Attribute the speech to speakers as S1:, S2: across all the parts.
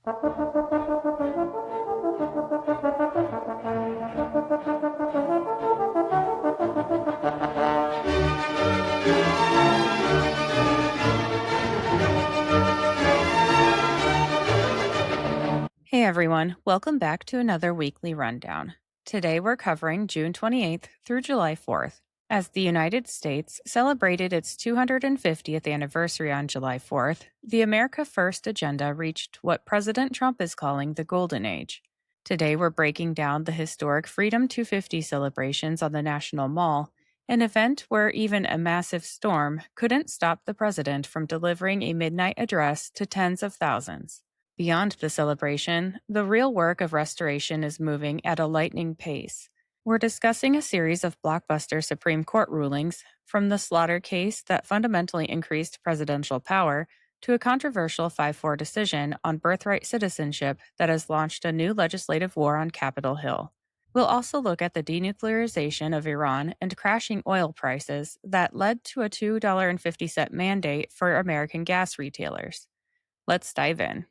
S1: Hey everyone, welcome back to another weekly rundown. Today we're covering June 28th through July 4th. As the United States celebrated its 250th anniversary on July 4th, the America First agenda reached what President Trump is calling the Golden Age. Today we're breaking down the historic Freedom 250 celebrations on the National Mall, an event where even a massive storm couldn't stop the president from delivering a midnight address to tens of thousands. Beyond the celebration, the real work of restoration is moving at a lightning pace. We're discussing a series of blockbuster Supreme Court rulings, from the Slaughter case that fundamentally increased presidential power to a controversial 5-4 decision on birthright citizenship that has launched a new legislative war on Capitol Hill. We'll also look at the denuclearization of Iran and crashing oil prices that led to a $2.50 mandate for American gas retailers. Let's dive in.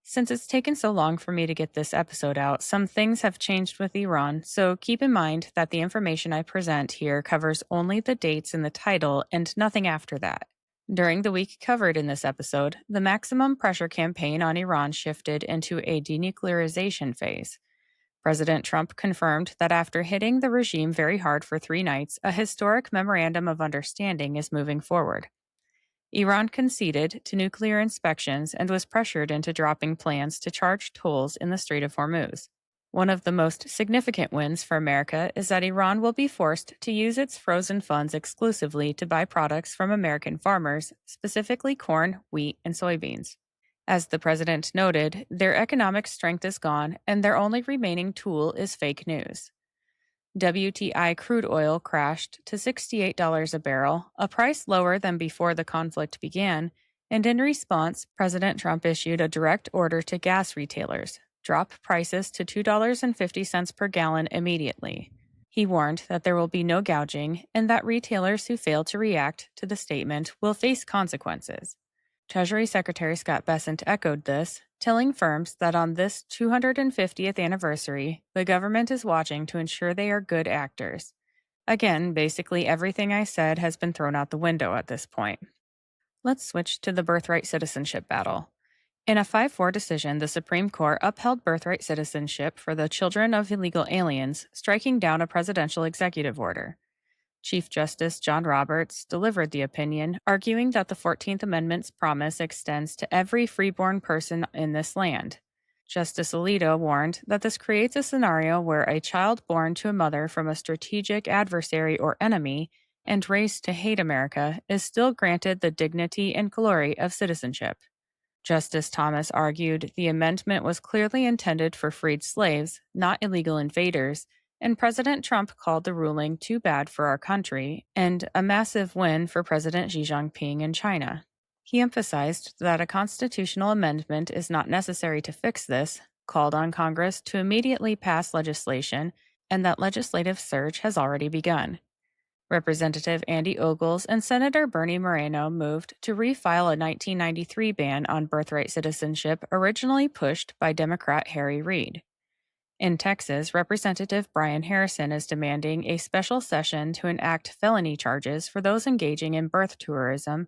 S1: Since it's taken so long for me to get this episode out, some things have changed with Iran, so keep in mind that the information I present here covers only the dates in the title and nothing after that. During the week covered in this episode, the maximum pressure campaign on Iran shifted into a denuclearization phase. President Trump confirmed that after hitting the regime very hard for 3 nights, a historic memorandum of understanding is moving forward. Iran conceded to nuclear inspections and was pressured into dropping plans to charge tolls in the Strait of Hormuz. One of the most significant wins for America is that Iran will be forced to use its frozen funds exclusively to buy products from American farmers, specifically corn, wheat, and soybeans. As the president noted, their economic strength is gone, and their only remaining tool is fake news. WTI crude oil crashed to $68 a barrel, a price lower than before the conflict began, and in response, President Trump issued a direct order to gas retailers: drop prices to $2.50 per gallon immediately. He warned that there will be no gouging and that retailers who fail to react to the statement will face consequences. Treasury Secretary Scott Bessent echoed this, telling firms that on this 250th anniversary, the government is watching to ensure they are good actors. Again, basically everything I said has been thrown out the window at this point. Let's switch to the birthright citizenship battle. In a 5-4 decision, the Supreme Court upheld birthright citizenship for the children of illegal aliens, striking down a presidential executive order. Chief Justice John Roberts delivered the opinion, arguing that the 14th Amendment's promise extends to every freeborn person in this land. Justice Alito warned that this creates a scenario where a child born to a mother from a strategic adversary or enemy and raised to hate America is still granted the dignity and glory of citizenship. Justice Thomas argued the amendment was clearly intended for freed slaves, not illegal invaders, and President Trump called the ruling too bad for our country and a massive win for President Xi Jinping in China. He emphasized that a constitutional amendment is not necessary to fix this, called on Congress to immediately pass legislation, and that legislative surge has already begun. Representative Andy Ogles and Senator Bernie Moreno moved to refile a 1993 ban on birthright citizenship originally pushed by Democrat Harry Reid. In Texas, Representative Brian Harrison is demanding a special session to enact felony charges for those engaging in birth tourism,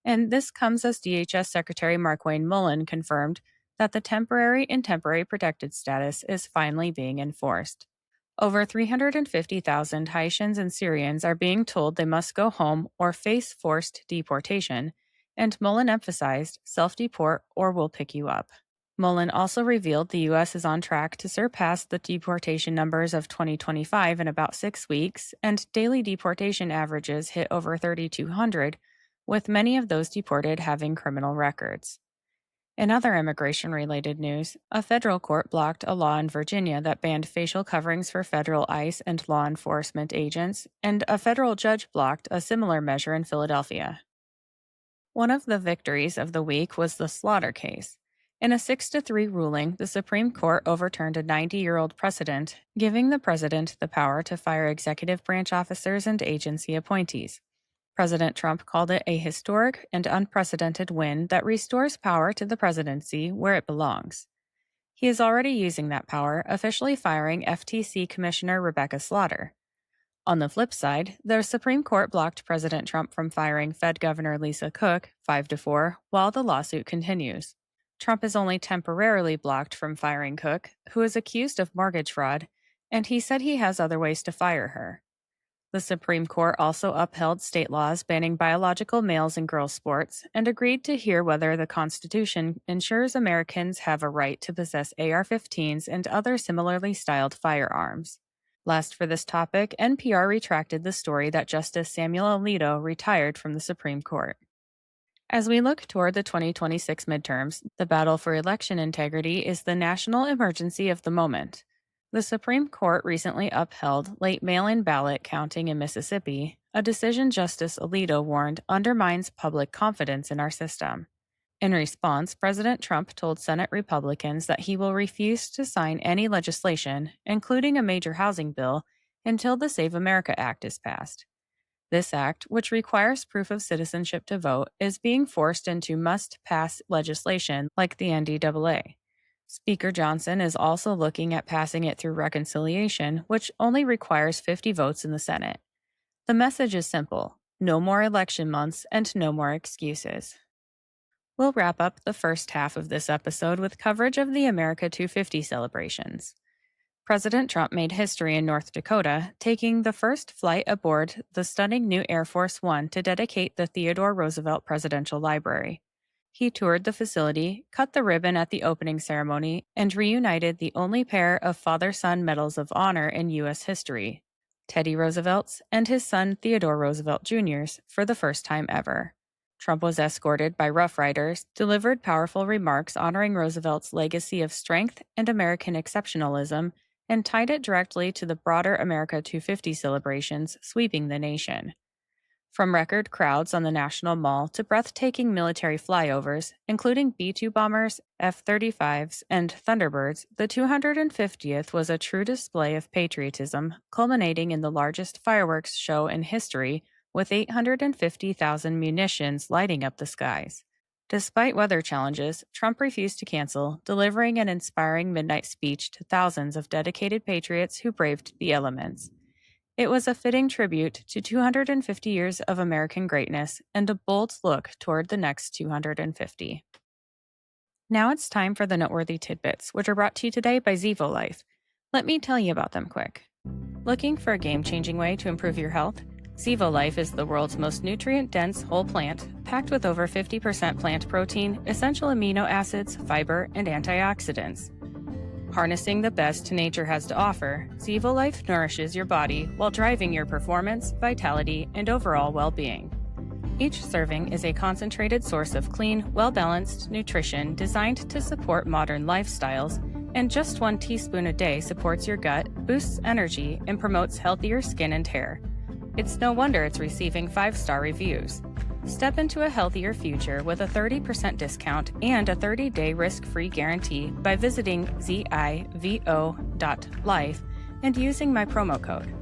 S1: and this comes as DHS Secretary Markwayne Mullin confirmed that the temporary and temporary protected status is finally being enforced. Over 350,000 Haitians and Syrians are being told they must go home or face forced deportation, and Mullin emphasized, self-deport or we'll pick you up. Mullin also revealed the U.S. is on track to surpass the deportation numbers of 2025 in about 6 weeks, and daily deportation averages hit over 3,200, with many of those deported having criminal records. In other immigration-related news, a federal court blocked a law in Virginia that banned facial coverings for federal ICE and law enforcement agents, and a federal judge blocked a similar measure in Philadelphia. One of the victories of the week was the Slaughter case. In a 6-3 ruling, the Supreme Court overturned a 90-year-old precedent, giving the president the power to fire executive branch officers and agency appointees. President Trump called it a historic and unprecedented win that restores power to the presidency where it belongs. He is already using that power, officially firing FTC Commissioner Rebecca Slaughter. On the flip side, the Supreme Court blocked President Trump from firing Fed Governor Lisa Cook 5-4 while the lawsuit continues. Trump is only temporarily blocked from firing Cook, who is accused of mortgage fraud, and he said he has other ways to fire her. The Supreme Court also upheld state laws banning biological males in girls' sports and agreed to hear whether the Constitution ensures Americans have a right to possess AR-15s and other similarly styled firearms. Last for this topic, NPR retracted the story that Justice Samuel Alito retired from the Supreme Court. As we look toward the 2026 midterms, the battle for election integrity is the national emergency of the moment. The Supreme Court recently upheld late mail-in ballot counting in Mississippi, a decision Justice Alito warned undermines public confidence in our system. In response, President Trump told Senate Republicans that he will refuse to sign any legislation, including a major housing bill, until the Save America Act is passed. This act, which requires proof of citizenship to vote, is being forced into must-pass legislation like the NDAA. Speaker Johnson is also looking at passing it through reconciliation, which only requires 50 votes in the Senate. The message is simple: no more election months and no more excuses. We'll wrap up the first half of this episode with coverage of the America250 celebrations. President Trump made history in North Dakota, taking the first flight aboard the stunning new Air Force One to dedicate the Theodore Roosevelt Presidential Library. He toured the facility, cut the ribbon at the opening ceremony, and reunited the only pair of father-son Medals of Honor in U.S. history, Teddy Roosevelt's and his son Theodore Roosevelt Jr.'s, for the first time ever. Trump was escorted by Rough Riders, delivered powerful remarks honoring Roosevelt's legacy of strength and American exceptionalism, and tied it directly to the broader America250 celebrations sweeping the nation. From record crowds on the National Mall to breathtaking military flyovers, including B-2 bombers, F-35s, and Thunderbirds, the 250th was a true display of patriotism, culminating in the largest fireworks show in history, with 850,000 munitions lighting up the skies. Despite weather challenges, Trump refused to cancel, delivering an inspiring midnight speech to thousands of dedicated patriots who braved the elements. It was a fitting tribute to 250 years of American greatness and a bold look toward the next 250. Now it's time for the noteworthy tidbits, which are brought to you today by Zevo Life. Let me tell you about them quick. Looking for a game-changing way to improve your health? Zevo Life is the world's most nutrient-dense whole plant, packed with over 50% plant protein, essential amino acids, fiber, and antioxidants. Harnessing the best nature has to offer, Zevo Life nourishes your body while driving your performance, vitality, and overall well-being. Each serving is a concentrated source of clean, well-balanced nutrition designed to support modern lifestyles, and just 1 teaspoon a day supports your gut, boosts energy, and promotes healthier skin and hair. It's no wonder it's receiving 5-star reviews. Step into a healthier future with a 30% discount and a 30-day risk-free guarantee by visiting zivo.life and using my promo code.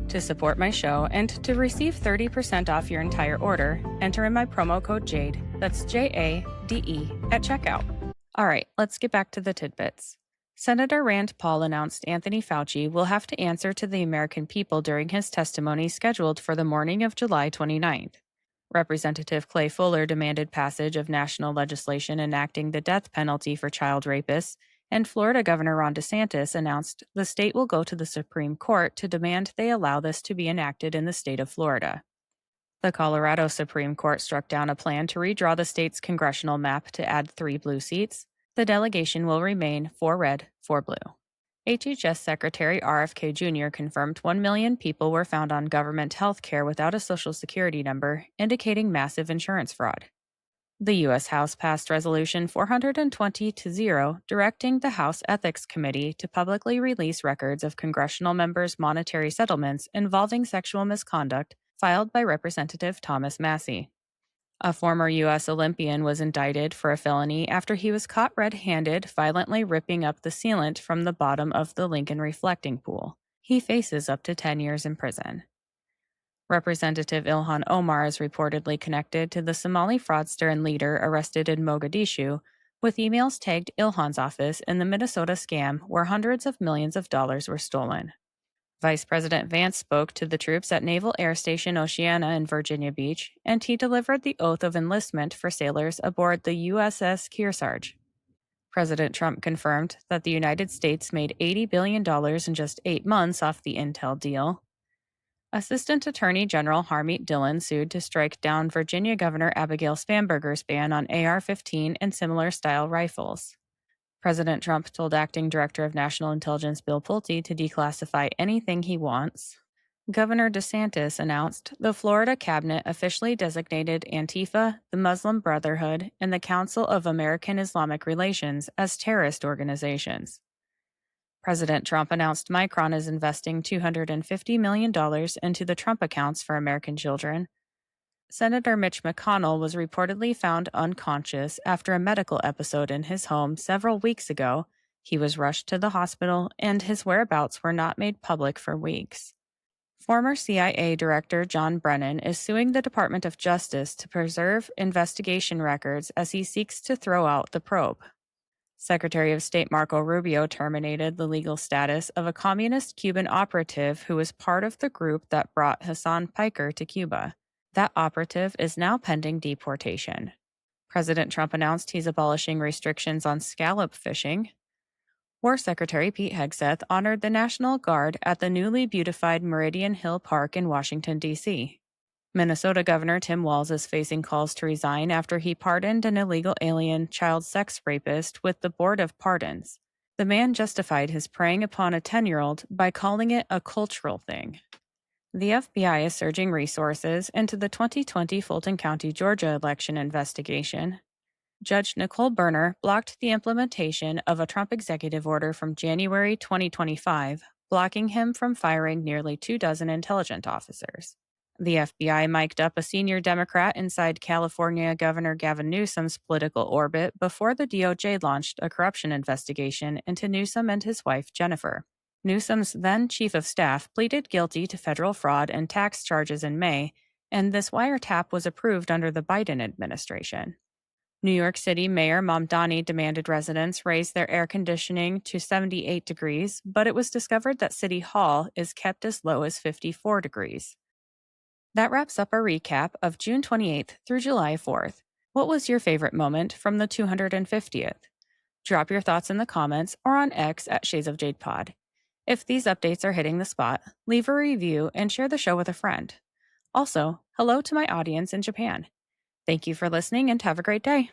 S1: To support my show and to receive 30% off your entire order, enter in my promo code JADE, that's JADE, at checkout. All right, let's get back to the tidbits. Senator Rand Paul announced Anthony Fauci will have to answer to the American people during his testimony scheduled for the morning of July 29th. Representative Clay Fuller demanded passage of national legislation enacting the death penalty for child rapists, and Florida Governor Ron DeSantis announced the state will go to the Supreme Court to demand they allow this to be enacted in the state of Florida. The Colorado Supreme Court struck down a plan to redraw the state's congressional map to add 3 blue seats. The delegation will remain 4 red, 4 blue. HHS Secretary RFK Jr. confirmed 1 million people were found on government health care without a Social Security number, indicating massive insurance fraud. The U.S. House passed Resolution 420-0, directing the House Ethics Committee to publicly release records of congressional members' monetary settlements involving sexual misconduct filed by Representative Thomas Massie. A former U.S. Olympian was indicted for a felony after he was caught red-handed violently ripping up the sealant from the bottom of the Lincoln reflecting pool. He faces up to 10 years in prison. Representative Ilhan Omar is reportedly connected to the Somali fraudster and leader arrested in Mogadishu, with emails tagged Ilhan's office in the Minnesota scam where hundreds of millions of dollars were stolen. Vice President Vance spoke to the troops at Naval Air Station Oceana in Virginia Beach, and he delivered the oath of enlistment for sailors aboard the USS Kearsarge. President Trump confirmed that the United States made $80 billion in just 8 months off the Intel deal. Assistant Attorney General Harmeet Dillon sued to strike down Virginia Governor Abigail Spanberger's ban on AR-15 and similar style rifles. President Trump told Acting Director of National Intelligence Bill Pulte to declassify anything he wants. Governor DeSantis announced the Florida cabinet officially designated Antifa, the Muslim Brotherhood, and the Council of American Islamic Relations as terrorist organizations. President Trump announced Micron is investing $250 million into the Trump accounts for American children. Senator Mitch McConnell was reportedly found unconscious after a medical episode in his home several weeks ago. He was rushed to the hospital, and his whereabouts were not made public for weeks. Former CIA Director John Brennan is suing the Department of Justice to preserve investigation records as he seeks to throw out the probe. Secretary of State Marco Rubio terminated the legal status of a communist Cuban operative who was part of the group that brought Hassan Piker to Cuba. That operative is now pending deportation. President Trump announced he's abolishing restrictions on scallop fishing. War Secretary Pete Hegseth honored the National Guard at the newly beautified Meridian Hill Park in Washington, D.C. Minnesota Governor Tim Walz is facing calls to resign after he pardoned an illegal alien child sex rapist with the Board of Pardons. The man justified his preying upon a 10-year-old by calling it a cultural thing. The FBI is surging resources into the 2020 Fulton County, Georgia election investigation. Judge Nicole Berner blocked the implementation of a Trump executive order from January 2025, blocking him from firing nearly 24 intelligence officers. The FBI mic'd up a senior Democrat inside California Governor Gavin Newsom's political orbit before the DOJ launched a corruption investigation into Newsom and his wife, Jennifer. Newsom's then chief of staff pleaded guilty to federal fraud and tax charges in May, and this wiretap was approved under the Biden administration. New York City Mayor Mamdani demanded residents raise their air conditioning to 78 degrees, but it was discovered that City Hall is kept as low as 54 degrees. That wraps up our recap of June 28th through July 4th. What was your favorite moment from the 250th? Drop your thoughts in the comments or on X at Shades of Jade Pod. If these updates are hitting the spot, leave a review and share the show with a friend. Also, hello to my audience in Japan. Thank you for listening and have a great day.